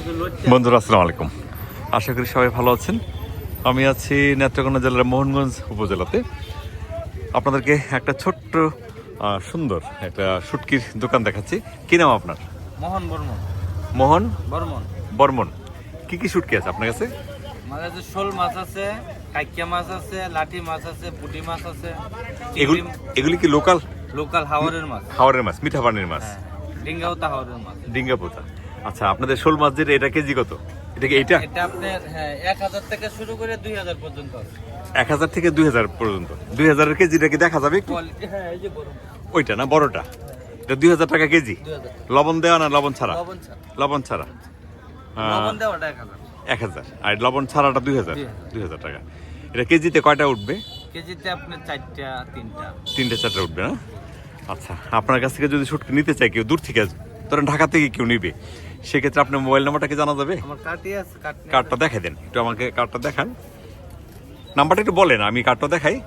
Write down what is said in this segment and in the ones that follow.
বন্ধুরা আসসালামু আলাইকুম, আশা করি সবাই ভালো আছেন। আমি আছি নেত্রকোনা জেলার মোহনগঞ্জ উপজেলাতে। আপনাদেরকে একটা ছোট্ট সুন্দর একটা শুটকির দোকান দেখাচ্ছি। কি নাম আপনার? মোহন বর্মন। মোহন বর্মন বর্মন। কি কি শুটকি আছে আপনার কাছে? আমার কাছে শোল মাছ আছে, কাইকিয়া মাছ আছে, লাঠি মাছ আছে, পুঁটি মাছ আছে। এগুলি কি লোকাল? লোকাল হাওরের মাছ। হাওরের মাছ, মিঠা পানির মাছ। ডিঙ্গাউতা হাওরের মাছ। ডিঙ্গা পোতা। আচ্ছা, আপনাদের শোল মাছ যেটা, এটা কেজি কত? এটা কি এইটা? এটা আপনার 1000 থেকে শুরু করে 2000 পর্যন্ত আছে। 1000 থেকে 2000 পর্যন্ত। 2000 এর কেজিটা কি দেখা যাবে একটু? এই যে বড় ওইটা না, বড়টা? এটা 2000 টাকা কেজি। 2000 লবণ দেওয়া না লবণ ছাড়া? লবণ ছাড়া। লবণ ছাড়া লবণ দেওয়াটা 1000। 1000 আর লবণ ছাড়াটা 2000 টাকা। এটা কেজিতে কয়টা উঠবে? কেজিতে আপনার 4টা 3টা 3-4টা উঠবে না? আচ্ছা, আপনার কাছ থেকে যদি শুটকি নিতে চাই কেউ দূর থেকে, ধরেন ঢাকা থেকে কেউ নিবে, সেক্ষেত্রে আপনার মোবাইল নাম্বারটা কি জানা যাবে? আমার কার্ডই আছে, কার্ডটা দেখাই দেন একটু, আমাকে কার্ডটা দেখান, নাম্বারটা একটু বলেন, আমি কার্ডটা দেখাই।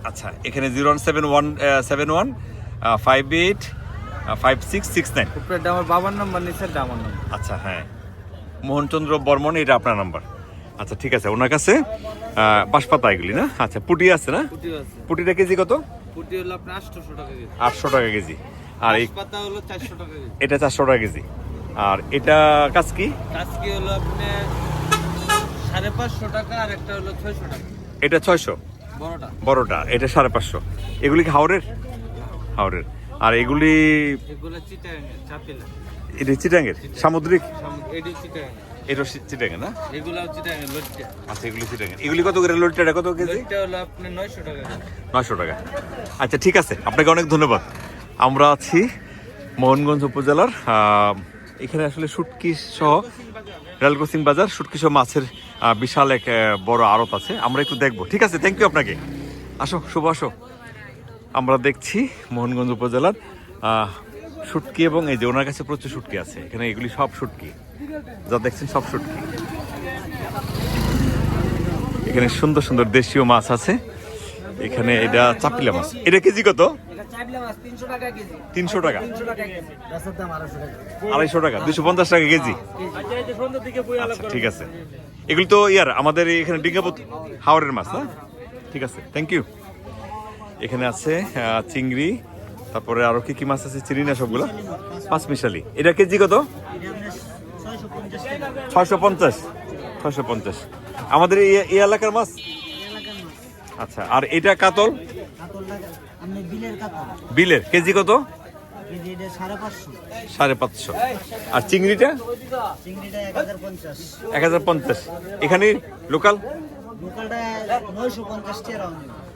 আচ্ছা, এখানে 07171585669। উপরেটা আমার বাবার নাম্বার, নিচেরটা আমার নাম্বার। আচ্ছা, হ্যাঁ, মোহনচন্দ্র বর্মন, এটা আপনার নাম্বার। আচ্ছা, ঠিক আছে। ওনার কাছে বাঁশপাতা এগুলি না? আচ্ছা, পুটি আছে না? পুঁটি আছে। পুটিটা কেজি কত? পুঁটি হলো আপনার 800 টাকা কেজি। 800 টাকা কেজি। আর এই পাতা হলো 400 টাকা কেজি। এটা 400 টাকা কেজি। আর এটা কাজকি? কাজকি হলো আপনার 550 টাকা, আর একটা হলো 600 টাকা। এটা 600 বড়টা। বড়টা, এটা 550। এগুলি কি হাওরের? হাওরের। আর এগুলি? এগুলো চিটাগাং চাপিলা। এটা চিটাঙ্গের সামুদ্রিক? এডি চিটাগাং। এটা চিটাঙ্গের না? এগুলো চিটাগাং লটটা। আচ্ছা, এগুলি চিটাঙ্গের। এগুলি কত করে লটটা, কত কেজি? লটটা হলো আপনার 900 টাকা। 900 টাকা। আচ্ছা, ঠিক আছে, আপনাকে অনেক ধন্যবাদ। আমরা আছি মোহনগঞ্জ উপজেলার, এখানে আসলে শুটকি সহ রেল ক্রসিং বাজার, শুটকি সহ মাছের বিশাল এক বড় আড়ত আছে। আমরা একটু দেখবো। ঠিক আছে, থ্যাংক ইউ আপনাকে। আসো শুভ, আসো। আমরা দেখছি মোহনগঞ্জ উপজেলার শুটকি, এবং এই যে ওনার কাছে প্রচুর শুটকি আছে। এখানে এগুলি সব শুটকি, যা দেখছেন সব শুটকি। এখানে সুন্দর সুন্দর দেশীয় মাছ আছে। এখানে এটা চাপিলা মাছ। এটা কেজি কত? 300 টাকা কেজি। 300 টাকা। 300 টাকা কেজি। রাস্তার দাম 250 টাকা। 250 টাকা, 250 টাকা কেজি। আচ্ছা, ঠিক আছে। এগুলি তো আমাদের এখানে ডিঙ্গাপুত হাওরের মাছ না? ঠিক আছে, থ্যাংক ইউ। এখানে আছে চিংড়ি, তারপরে আরো কি কি মাছ আছে চিনি না সবগুলো। পাঁচ মিশালি। এটা কেজি কত? 650। 650 আমাদের এই এলাকার মাছ। আচ্ছা, আর এটা কাতল? বিলের কেজি কত? 550। আর চিংড়িটা? 1050। এখানে লোকাল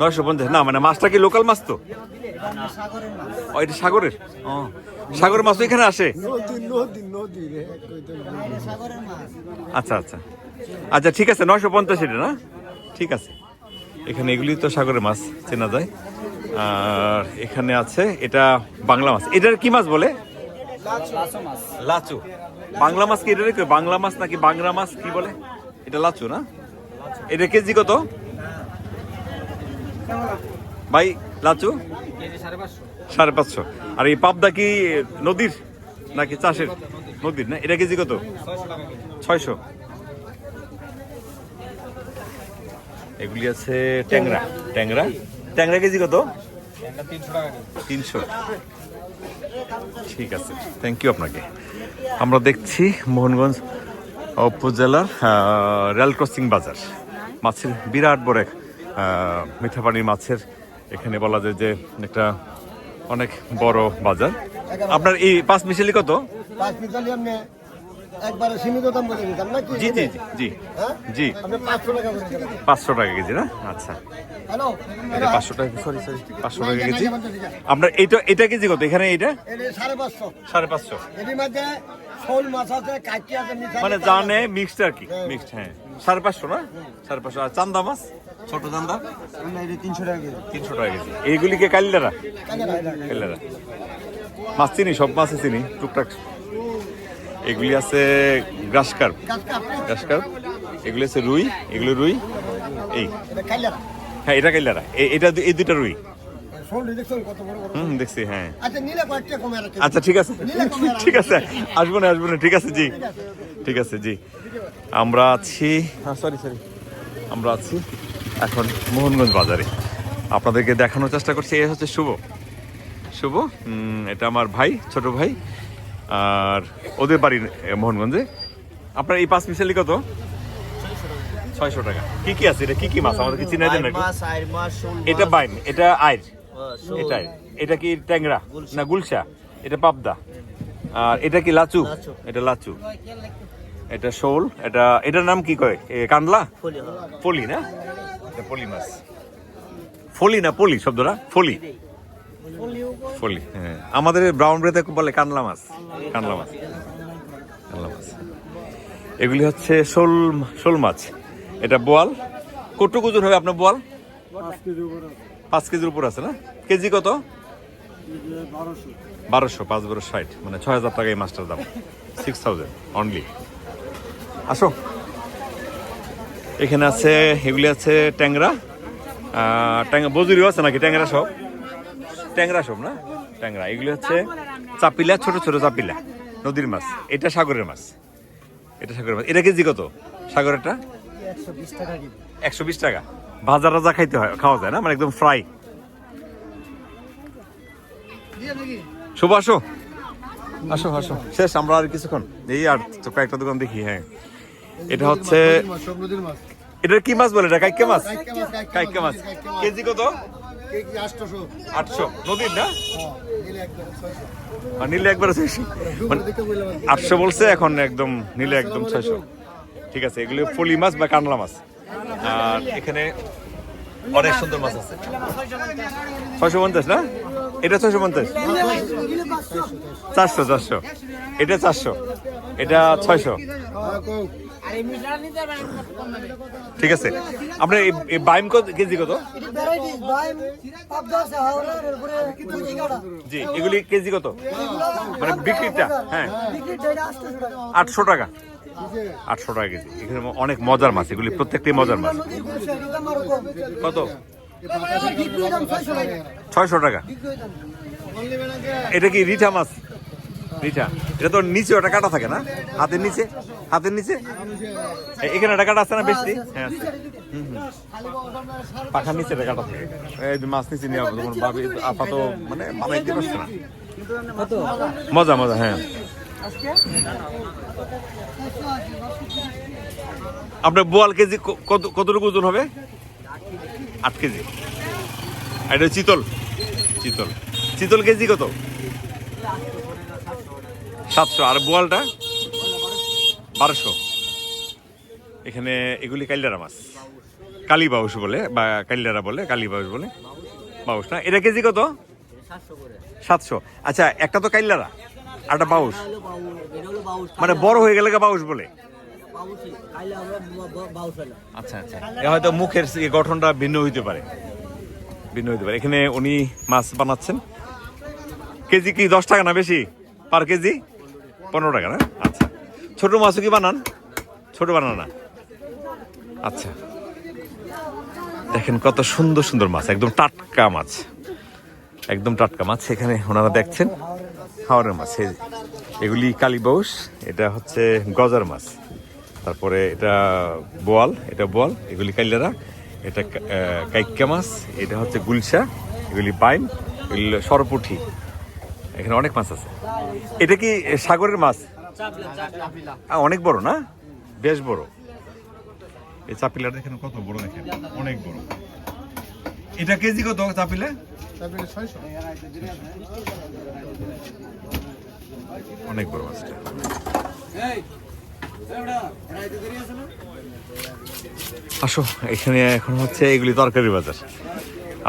950 না, মানে মাছটা কি লোকাল মাছ? তো ও, এটা সাগরের। ও, সাগরের মাছ তো এখানে আসে? আচ্ছা আচ্ছা আচ্ছা, ঠিক আছে, 950 এটা না? ঠিক আছে। এখানে এগুলি তো সাগরের মাছ চেনা যায়। আর এখানে আছে এটা বাংলা মাছ। এটার কি মাছ বলে? লাচু। বাংলা মাছ কি এটা? বাংলা মাছ নাকি বাংলা মাছ কি বলে? এটা লাচু না? এটা কেজি কত ভাই লাচু? 550। আর এই পাবদা কি নদীর নাকি চাষের? নদীর না? এটা কেজি কত? 600। এগুলি আছে ট্যাংরা। ট্যাংরা ট্যাংরা কেজি কত? 300। ঠিক আছে, থ্যাংক ইউ আপনাকে। আমরা দেখছি মোহনগঞ্জ উপজেলার রেল ক্রসিং বাজার, মাছের বিরাট বড় এক মিঠা পানির মাছের, এখানে বলা যায় যে একটা অনেক বড় বাজার। আপনার এই পাঁচ মিশালি কত? 5 মিশালি আপনি একবারে সীমিত দাম বলে দিতাম নাকি? জি জি জি জি। আপনি 500 টাকা করে দিলেন। 500 টাকা কেজি না? আচ্ছা, হ্যালো, এটা 500 টাকা, সরি 500 টাকা কেজি। আপনার এটা কেজি কত এখানে? এটা 550। 550। এর মধ্যে শোল মাছ আছে, কাকি আছে, মিশালি মানে জানে মিক্সড আর কি, মিক্সড। হ্যাঁ, 550 না? 550। আর চান্দা মাছ, ছোট চান্দা? না, এটা 300 টাকা কেজি। 300 টাকা কেজি। এইগুলিকে কালিলারা? কালিলারা মাছ চিনি, সব মাছই চিনি টুকটাক। এগুলি আছে গ্রাস কার্প। এগুলি আছে রুই। এগুলো রুই। এই এটা কাইলা। হ্যাঁ, এটা কালিলারা। এটা এই দুইটা রুই। শোল দেখছেন কত বড় বড়। দেখছি, হ্যাঁ। আচ্ছা নিলে কয়েকটা কমে রাখেন। আচ্ছা ঠিক আছে, ঠিক আছে, আসবো না, ঠিক আছে জি, ঠিক আছে জি। আমরা আছি, সরি, আমরা আছি এখন মোহনগঞ্জ বাজারে। আপনাদেরকে দেখানোর চেষ্টা করছি। এই হচ্ছে শুভ, এটা আমার ভাই, ছোট ভাই, আর ওদের বাড়ি মোহনগঞ্জে। আপনার এই 5 মিশালি কত? 600 টাকা। কি আছে এটা? কি মাছ আমাদেরকে চিনাই দেন নাকি? এটা বাইম, এটা আইর, এটা কি ট্যাংরা না গুলশা, এটা পাবদা, আর এটা কি লাচু, এটা লাচু, এটা শোল, এটার নাম কি কয়? কান্দলা, ফলি না? এটা ফলি মাছ, ফলি না পলি শব্দটা? ফলি, হ্যাঁ। আমাদের ব্রাউন ব্রেতে বলে কানলা মাছ। এগুলি হচ্ছে শোল মাছ। এটা বোয়াল। কতটুকু ওজন হবে আপনার বোয়াল? 5 কেজির উপর আছে না? কেজি কত? 1200, 5 12 60, মানে 6000 টাকা এই মাছটার দাম। 6000 অনলি। আসো, এখানে আছে, এগুলি আছে ট্যাংরা, বজুরিও আছে নাকি? ট্যাংরা সব না? ট্যাংরা এগুলি হচ্ছে চাপিলা, ছোট চাপিলা, নদীর মাছ। এটা সাগরের মাছ, এটা কেজি কত সাগরেরটা? 120 টাকা। ভাজা রাজা খাওয়া যায় না, মানে একদম ফ্রাই। শুভ, আসো শেষ, আমরা আর কিছুক্ষণ এই আর কয়েকটা দোকান দেখি। হ্যাঁ, এটা হচ্ছে, এটা কি মাছ বলে? এটা কাইক্কা মাছ। কেজি কত? 800। নদীর না? নিলে একবারে 600, মানে 800 বলছে, এখন একদম নিলে একদম 600। ঠিক আছে, এগুলো ফলি মাছ বা কানলা মাছ। আর এখানে অনেক সুন্দর মাছ আছে। 650 না? এটা 650, 400, এটা 400, এটা 600। ঠিক আছে, আপনার এই বাইম কেজি কত? জি, এগুলি কেজি কত? মানে বিক্রিটা? হ্যাঁ, 800 টাকা। 800 টাকা কেজি। এখানে অনেক মজার মাছ, এগুলি প্রত্যেকটাই মজার মাছ। কত? 600 টাকা। এটা কি রিঠা মাছ? এটা তো নিচে ওটা কাটা থাকে না? হাতের নিচে এখানে একটা কাটা আছে না? বেশি, হ্যাঁ আছে। পাখার নিচে এটা কাটা থাকে। এই মাছ নিচে নিয়ে তোমার ভাবি আপাতত মানে বানাইতে পারছে না। মজা, হ্যাঁ। আপনার বোয়াল কেজি কতটুকু ওজন হবে? 8 কেজি। এটা চিতল কেজি কত? 700। আর বোয়ালটা 1200। এখানে এগুলি কাইল্লারা মাছ, কালী বাউস বলে, বা কাইল্লারা বলে, কালী বাউস বলে, বাউস না? এটা কেজি কত? 700। আচ্ছা, একটা তো কাইল্লারা, আর একটা বাউস, মানে বড় হয়ে গেলে বাউস বলে। আচ্ছা, হয়তো মুখের গঠনটা ভিন্ন হইতে পারে। এখানে উনি মাছ বানাচ্ছেন। কেজি কি 10 টাকা না বেশি? পার কেজি 15 টাকা না? আচ্ছা, ছোট মাছও কি বানান? ছোট বানান না? আচ্ছা, দেখেন কত সুন্দর মাছ, একদম টাটকা মাছ। এখানে ওনারা দেখছেন হাওরের মাছ। এগুলি কালীবাউস, এটা হচ্ছে গজার মাছ, তারপরে এটা বোয়াল, এগুলি কাইল্লারা, এটা কাইক্কা মাছ, এটা হচ্ছে গুলশা, এগুলি বাইম, এগুলি সরপুঠি। এখানে অনেক মাছ আছে। এটা কি সাগরের মাছ? অনেক বড় না? বেশ বড়। এই চাপিলাটা দেখেন কত বড়, দেখেন অনেক বড়। এটা কেজি কত চাপিলা? 600। অনেক বড় মাছটা। আসো, এখানে এখন হচ্ছে এগুলি তরকারি বাজার।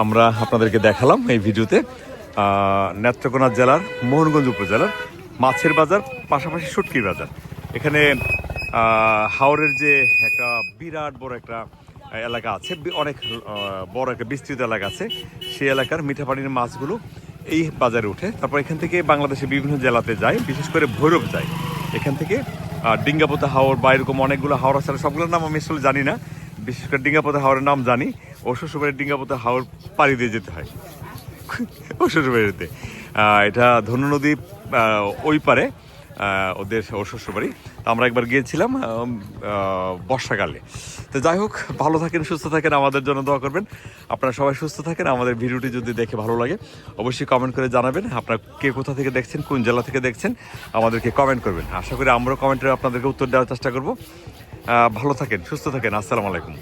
আমরা আপনাদেরকে দেখালাম এই ভিডিওতে নেত্রকোনা জেলার মোহনগঞ্জ উপজেলার মাছের বাজার, পাশাপাশি শুটকির বাজার। এখানে হাওরের যে একটা বিরাট বড় একটা এলাকা আছে, অনেক বড় একটা বিস্তৃত এলাকা আছে, সেই এলাকার মিঠা পানির মাছগুলো এই বাজারে উঠে। তারপর এখান থেকে বাংলাদেশের বিভিন্ন জেলাতে যায়, বিশেষ করে ভৈরব যায়। এখান থেকে ডিঙ্গাপোতা হাওর বা এরকম অনেকগুলো হাওর আছে, সবগুলোর নাম আমি আসলে জানি না। বিশেষ করে ডিঙ্গাপোতা হাওরের নাম জানি, ও শ্বশুরবাড়ির ডিঙ্গাপোতা হাওর পাড়ি দিয়ে যেতে হয়। ও শ্বশুরবাড়িতে। এটা ধনু নদী ওই পারে ওদের ওর শ্বশুরবাড়ি। তো আমরা একবার গিয়েছিলাম বর্ষাকালে। তো যাই হোক, ভালো থাকেন, সুস্থ থাকেন, আমাদের জন্য দোয়া করবেন। আপনারা সবাই সুস্থ থাকেন। আমাদের ভিডিওটি যদি দেখে ভালো লাগে অবশ্যই কমেন্ট করে জানাবেন। আপনারা কে কোথা থেকে দেখছেন, কোন জেলা থেকে দেখছেন আমাদেরকে কমেন্ট করবেন। আশা করি আমরাও কমেন্টে আপনাদেরকে উত্তর দেওয়ার চেষ্টা করব। ভালো থাকেন, সুস্থ থাকেন। আসসালামু আলাইকুম।